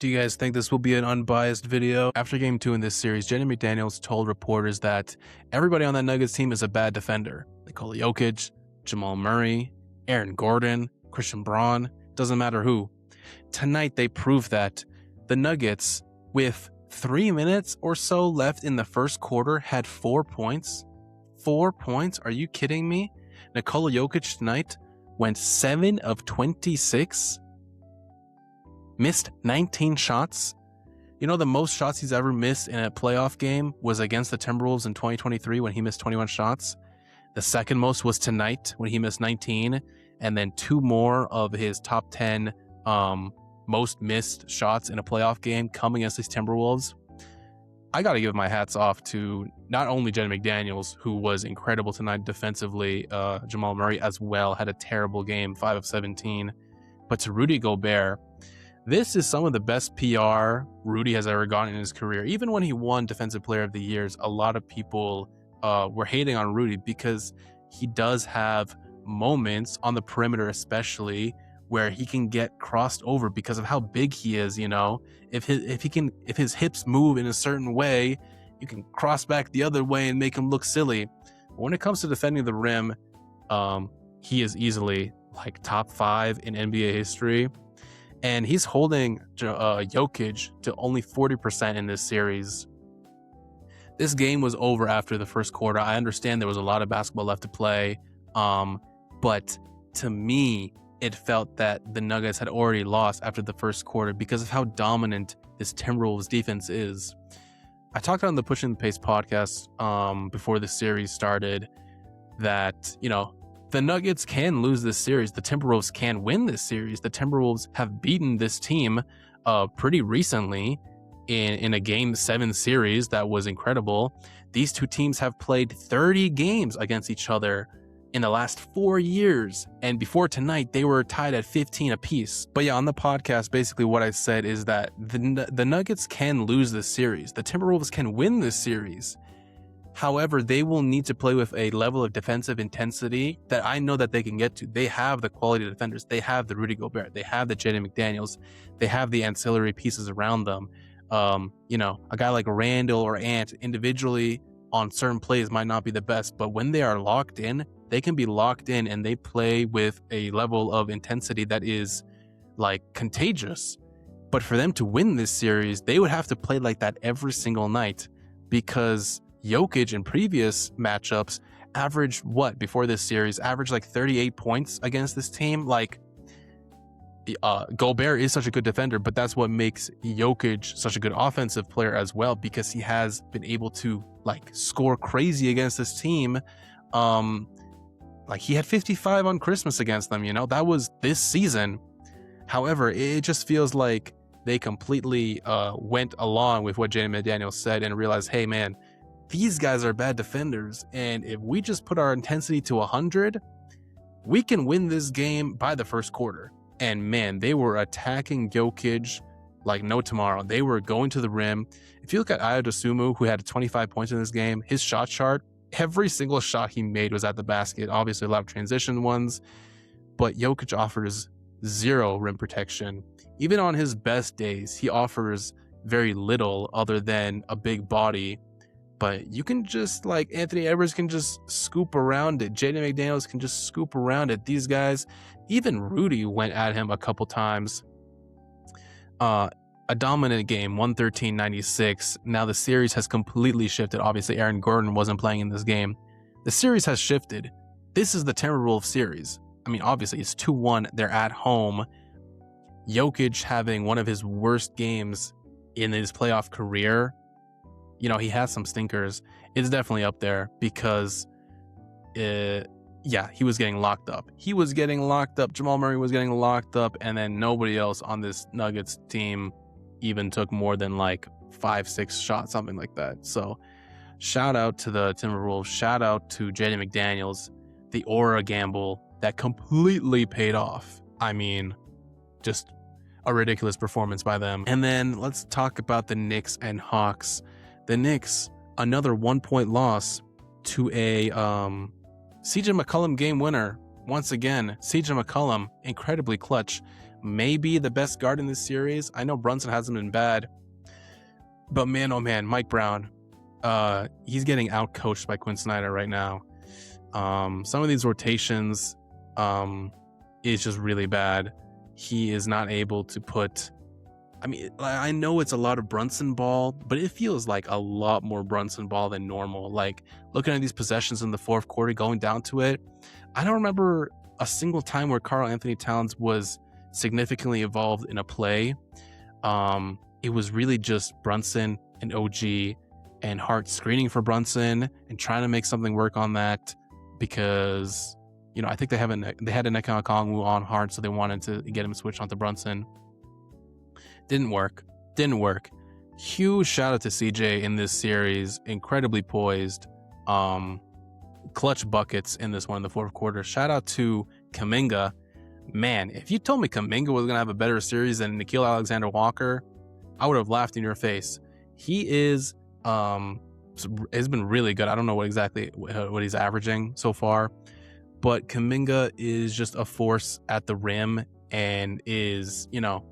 Do you guys think this will be an unbiased video? After game 2 in this series, Jaden McDaniels told reporters that everybody on that Nuggets team is a bad defender. Nikola Jokic, Jamal Murray, Aaron Gordon, Christian Braun, doesn't matter who. Tonight they proved that the Nuggets, with 3 minutes or so left in the first quarter, had 4 points. 4 points? Are you kidding me? Nikola Jokic tonight went 7 of 26. Missed 19 shots. You know, the most shots he's ever missed in a playoff game was against the Timberwolves in 2023 when he missed 21 shots. The second most was tonight when he missed 19. And then 2 more of his top 10 most missed shots in a playoff game come against these Timberwolves. I got to give my hats off to not only Jaden McDaniels, who was incredible tonight defensively, Jamal Murray as well had a terrible game, 5 of 17, but to Rudy Gobert. This is some of the best PR Rudy has ever gotten in his career. Even when he won Defensive Player of the Year, a lot of people were hating on Rudy because he does have moments on the perimeter, especially where he can get crossed over because of how big he is. You know, if his hips move in a certain way, you can cross back the other way and make him look silly. But when it comes to defending the rim, he is easily like top 5 in NBA history. And he's holding Jokic to only 40% in this series. This game was over after the first quarter. I understand there was a lot of basketball left to play. But to me, it felt that the Nuggets had already lost after the first quarter because of how dominant this Timberwolves defense is. I talked on the Pushing the Pace podcast before the series started that, you know, the Nuggets can lose this series. The Timberwolves can win this series. The Timberwolves have beaten this team pretty recently in a Game 7 series that was incredible. These two teams have played 30 games against each other in the last 4 years. And before tonight, they were tied at 15 apiece. But yeah, on the podcast, basically what I said is that the Nuggets can lose this series. The Timberwolves can win this series. However, they will need to play with a level of defensive intensity that I know that they can get to. They have the quality defenders. They have the Rudy Gobert. They have the Jaden McDaniels. They have the ancillary pieces around them. You know, a guy like Randall or Ant individually on certain plays might not be the best, but when they are locked in, they can be locked in and they play with a level of intensity that is like contagious. But for them to win this series, they would have to play like that every single night because Jokic in previous matchups averaged before this series? Averaged like 38 points against this team. Like, Gobert is such a good defender, but that's what makes Jokic such a good offensive player as well, because he has been able to like score crazy against this team. Like he had 55 on Christmas against them, you know, that was this season. However, it just feels like they completely went along with what Jaden McDaniels said and realized, hey man, these guys are bad defenders, and if we just put our intensity to 100, we can win this game by the first quarter. And man, they were attacking Jokic like no tomorrow. They were going to the rim. If you look at Ayo Dosunmu, who had 25 points in this game, his shot chart, every single shot he made was at the basket. Obviously, a lot of transition ones, but Jokic offers 0 rim protection. Even on his best days, he offers very little other than a big body. But you can just, like, Anthony Edwards can just scoop around it. Jaden McDaniels can just scoop around it. These guys, even Rudy went at him a couple times. A dominant game, 113-96. Now the series has completely shifted. Obviously, Aaron Gordon wasn't playing in this game. The series has shifted. This is the Timberwolves series. I mean, obviously, it's 2-1. They're at home. Jokic having one of his worst games in his playoff career. You know, he has some stinkers. It's definitely up there because, he was getting locked up. He was getting locked up. Jamal Murray was getting locked up. And then nobody else on this Nuggets team even took more than like 5-6 shots, something like that. So shout out to the Timberwolves. Shout out to Jaden McDaniels. The aura gamble that completely paid off. I mean, just a ridiculous performance by them. And then let's talk about the Knicks and Hawks. The Knicks, another 1-point loss to a CJ McCollum game winner. Once again, CJ McCollum, incredibly clutch. maybe the best guard in this series. I know Brunson hasn't been bad, but man, oh man, Mike Brown, he's getting out-coached by Quinn Snyder right now. Some of these rotations is just really bad. He is not able to put, I mean, I know it's a lot of Brunson ball, but it feels like a lot more Brunson ball than normal. Like, looking at these possessions in the fourth quarter, going down to it, I don't remember a single time where Karl Anthony Towns was significantly involved in a play. It was really just Brunson and OG and Hart screening for Brunson and trying to make something work on that, because, you know, I think they had a Nneka Okongwu on Hart, so they wanted to get him switched onto Brunson. Didn't work. Huge shout out to CJ in this series. Incredibly poised. Clutch buckets in this one in the fourth quarter. Shout out to Kuminga. Man, if you told me Kuminga was going to have a better series than Nickeil Alexander-Walker, I would have laughed in your face. He is, has been really good. I don't know what he's averaging so far, but Kuminga is just a force at the rim and is, you know,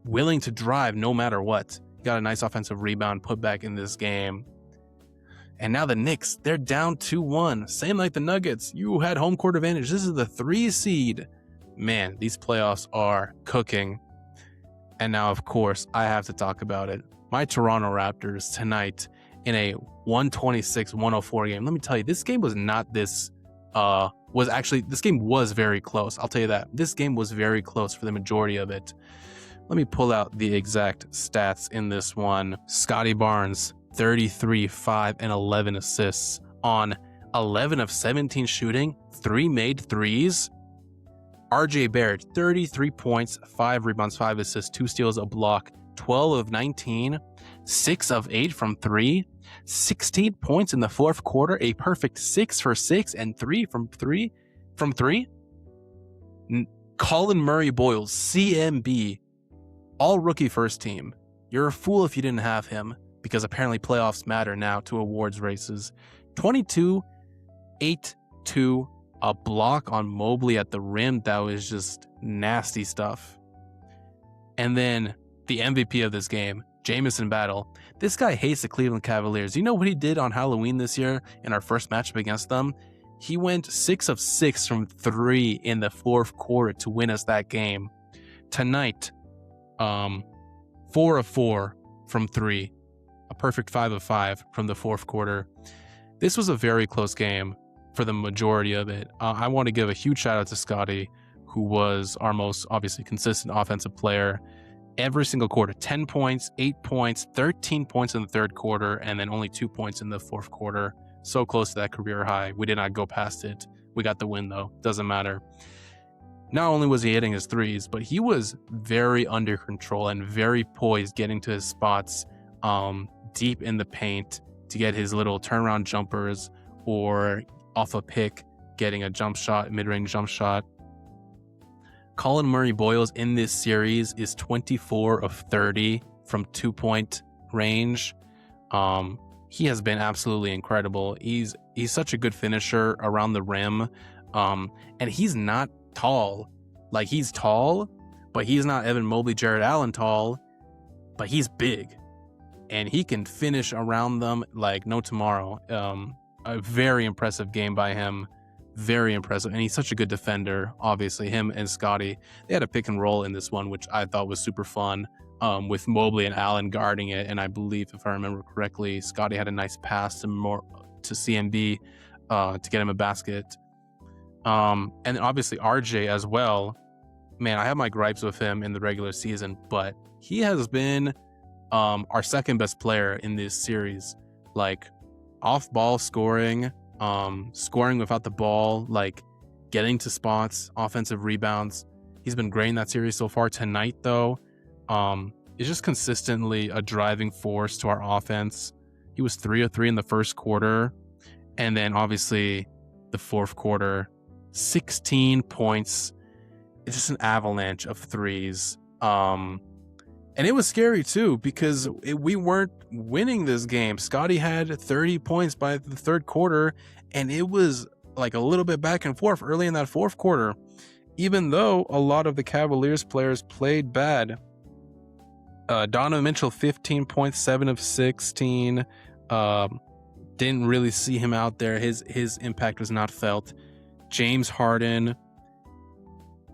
willing to drive no matter what. He got a nice offensive rebound put back in this game. And now the Knicks, they're down 2-1. Same like the Nuggets. You had home court advantage. This is the 3 seed. Man, these playoffs are cooking. And now, of course, I have to talk about it. My Toronto Raptors tonight in a 126-104 game. Let me tell you, this game was not this, this game was very close. I'll tell you that. This game was very close for the majority of it. Let me pull out the exact stats in this one. Scotty Barnes, 33, 5, and 11 assists on 11 of 17 shooting, 3 made threes. RJ Barrett, 33 points, 5 rebounds, 5 assists, 2 steals, a block, 12 of 19, 6 of 8 from 3, 16 points in the fourth quarter, a perfect 6 for 6 and 3 from 3. Colin Murray-Boyles, CMB, all rookie first team. You're a fool if you didn't have him, because apparently playoffs matter now to awards races. 22, 8, 2, a block on Mobley at the rim. That was just nasty stuff. And then the MVP of this game, Jamison Battle. This guy hates the Cleveland Cavaliers. You know what he did on Halloween this year in our first matchup against them? He went 6 of 6 from 3 in the fourth quarter to win us that game. Tonight, 4 of 4 from 3. A perfect 5 of 5 from the fourth quarter. This was a very close game for the majority of it. I want to give a huge shout out to Scotty, who was our most obviously consistent offensive player. Every single quarter, 10 points, 8 points, 13 points in the third quarter, and then only 2 points in the fourth quarter. So close to that career high. We did not go past it. We got the win though. Doesn't matter. Not only was he hitting his threes, but he was very under control and very poised getting to his spots deep in the paint to get his little turnaround jumpers, or off a pick, getting a jump shot, mid-range jump shot. Colin Murray-Boyles in this series is 24 of 30 from 2-point range. He has been absolutely incredible. He's such a good finisher around the rim. And he's not tall. Like, he's tall, but he's not Evan Mobley, Jared Allen tall, but he's big. And he can finish around them like no tomorrow. A very impressive game by him. Very impressive. And he's such a good defender, obviously. Him and Scotty, they had a pick and roll in this one, which I thought was super fun, with Mobley and Allen guarding it. And I believe, if I remember correctly, Scotty had a nice pass to CMB to get him a basket. And obviously RJ as well. Man, I have my gripes with him in the regular season, but he has been our second best player in this series. Like, off ball scoring, scoring without the ball, like getting to spots, offensive rebounds. He's been great in that series so far. Tonight though, is just consistently a driving force to our offense. He was 3 of 3 in the first quarter, and then obviously the fourth quarter, 16 points. It's just an avalanche of threes. And it was scary too, because we weren't winning this game. Scotty had 30 points by the third quarter, and it was like a little bit back and forth early in that fourth quarter. even though a lot of the Cavaliers players played bad. Donovan Mitchell, 15 points, 7 of 16. Didn't really see him out there. His impact was not felt. James Harden,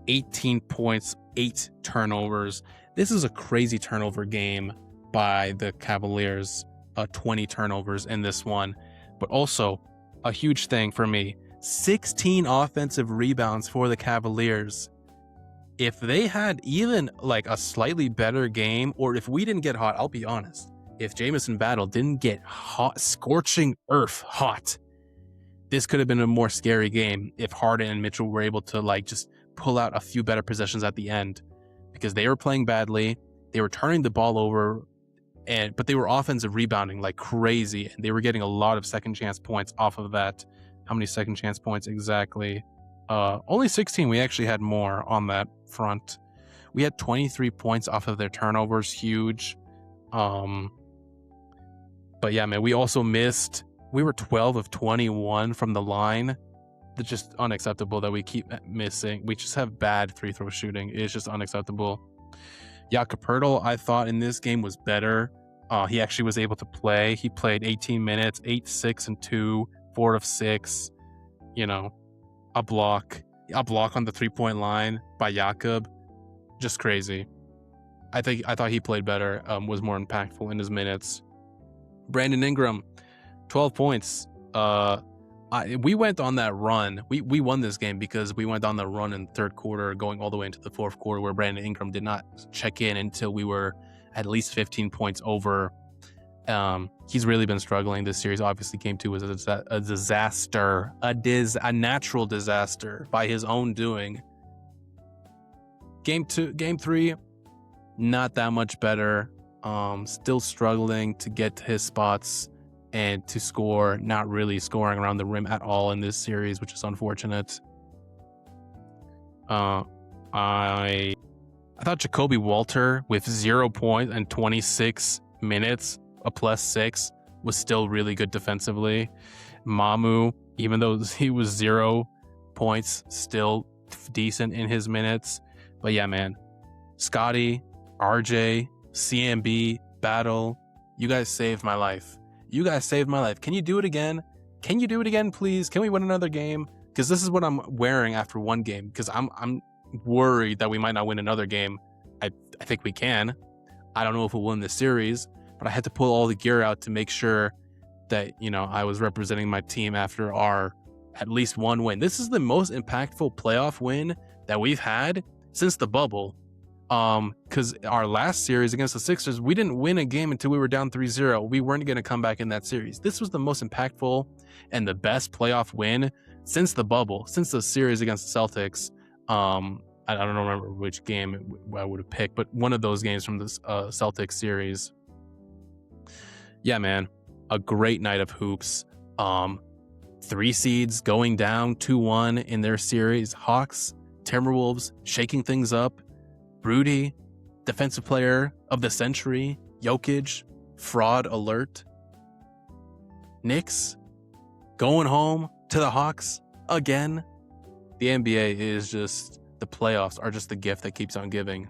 18 points, 8 turnovers. This is a crazy turnover game by the Cavaliers. 20 turnovers in this one. But also, a huge thing for me, 16 offensive rebounds for the Cavaliers. If they had even like a slightly better game, or if we didn't get hot, I'll be honest, if Jamison Battle didn't get hot, scorching earth hot, this could have been a more scary game if Harden and Mitchell were able to like just pull out a few better possessions at the end, because they were playing badly. They were turning the ball over, but they were offensive rebounding like crazy, and they were getting a lot of second chance points off of that. How many second chance points exactly? Only 16. We actually had more on that front. We had 23 points off of their turnovers. Huge. But yeah, man, we also missed. We were 12 of 21 from the line. That's just unacceptable that we keep missing. We just have bad free throw shooting. It's just unacceptable. Jakob Poeltl, I thought in this game was better. He actually was able to play. He played 18 minutes, 8, 6, and 2, 4 of 6. You know, a block on the 3-point line by Jakob. Just crazy. I thought he played better, was more impactful in his minutes. Brandon Ingram, 12 points. We went on that run. We won this game because we went on the run in the third quarter, going all the way into the fourth quarter, where Brandon Ingram did not check in until we were at least 15 points over. He's really been struggling this series. Obviously, game 2 was a disaster, a natural disaster by his own doing. Game 3, not that much better. Still struggling to get to his spots and to score. Not really scoring around the rim at all in this series, which is unfortunate. I thought Jacoby Walter with 0 points and 26 minutes, a +6, was still really good defensively. Mamu, even though he was 0 points, still decent in his minutes. But yeah, man, Scotty, RJ, CMB, Battle, you guys saved my life. You guys saved my life. Can you do it again? Can you do it again, please? Can we win another game? Because this is what I'm wearing after one game, because I'm worried that we might not win another game. I think we can. I don't know if we'll win this series, but I had to pull all the gear out to make sure that, you know, I was representing my team after our at least one win. This is the most impactful playoff win that we've had since the bubble. Because our last series against the Sixers, we didn't win a game until we were down 3-0. We weren't going to come back in that series. This was the most impactful and the best playoff win since the bubble, since the series against the Celtics. I don't remember which game I would have picked, but one of those games from this Celtics series. Yeah, man, a great night of hoops. 3 seeds going down 2-1 in their series. Hawks, Timberwolves shaking things up. Rudy, defensive player of the century. Jokic, fraud alert. Knicks, going home to the Hawks again. The NBA is just, the playoffs are just the gift that keeps on giving.